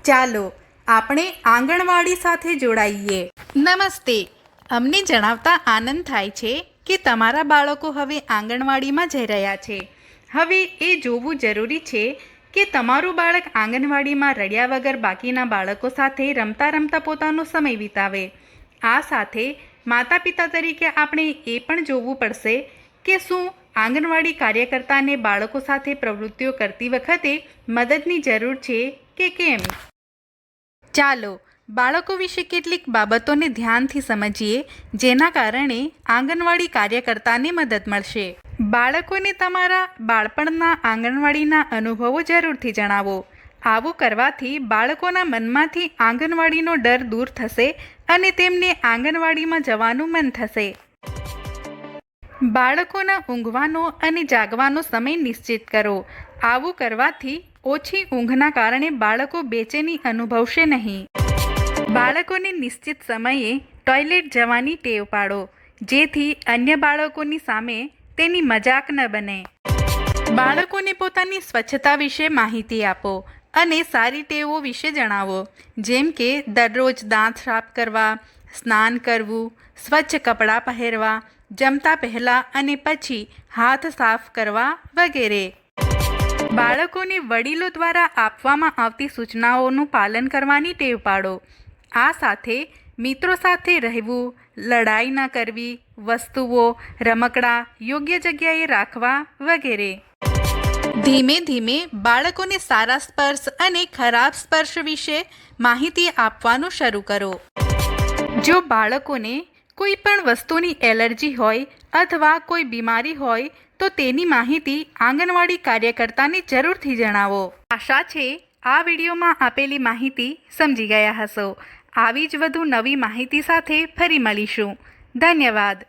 ચાલો આપણે આંગણવાડી સાથે જોડાઈએ। નમસ્તે, અમને જણાવતા આનંદ થાય છે કે તમારા બાળકો હવે આંગણવાડીમાં જઈ રહ્યા છે। હવે એ જોવું જરૂરી છે કે તમારું બાળક આંગણવાડીમાં રડ્યા વગર બાકીના બાળકો સાથે રમતા રમતા પોતાનો સમય વિતાવે। આ સાથે માતા પિતા તરીકે આપણે એ પણ જોવું પડશે કે શું આંગણવાડી કાર્યકર્તાને બાળકો સાથે પ્રવૃત્તિઓ કરતી વખતે મદદની જરૂર છે કે કેમ। ચાલો બાળકો વિશે કેટલીક બાબતોને ધ્યાનથી સમજીએ, જેના કારણે આંગણવાડી કાર્યકર્તાને મદદ મળશે। બાળકોને તમારા બાળપણના આંગણવાડીના અનુભવો જરૂરથી જણાવો। આવું કરવાથી બાળકોના મનમાંથી આંગણવાડીનો ડર દૂર થશે અને તેમને આંગણવાડીમાં જવાનું મન થશે। બાળકોના ઊંઘવાનો અને જાગવાનો સમય નિશ્ચિત કરો। આવું કરવાથી ઓછી ઊંઘના કારણે બાળકો બેચેની અનુભવશે નહીં। બાળકોને નિશ્ચિત સમયે ટોયલેટ જવાની ટેવ પાડો, જેથી અન્ય બાળકોની સામે તેની મજાક ન બને। બાળકોને પોતાની સ્વચ્છતા વિશે માહિતી આપો અને સારી ટેવો વિશે જણાવો, જેમ કે દરરોજ દાંત સાફ કરવા, સ્નાન કરવું, સ્વચ્છ કપડાં પહેરવા, જમતા પહેલાં અને પછી હાથ સાફ કરવા વગેરે। બાળકોને વડીલો દ્વારા આપવામાં આવતી સૂચનાઓનું પાલન કરવાની ટેવ પાડો। આ સાથે મિત્રો સાથે રહેવું, લડાઈ ન કરવી, વસ્તુઓ, રમકડાં યોગ્ય જગ્યાએ રાખવા વગેરે। ધીમે ધીમે બાળકોને સારા સ્પર્શ અને ખરાબ સ્પર્શ વિશે માહિતી આપવાનું શરૂ કરો। જો બાળકોને કોઈ પણ વસ્તુની એલર્જી હોય અથવા કોઈ બીમારી હોય તો તેની માહિતી આંગણવાડી કાર્યકર્તાને જરૂરથી જણાવો। આશા છે આ વિડીયોમાં આપેલી માહિતી સમજી ગયા હશો। આવી જ વધુ નવી માહિતી સાથે ફરી મળીશું। ધન્યવાદ।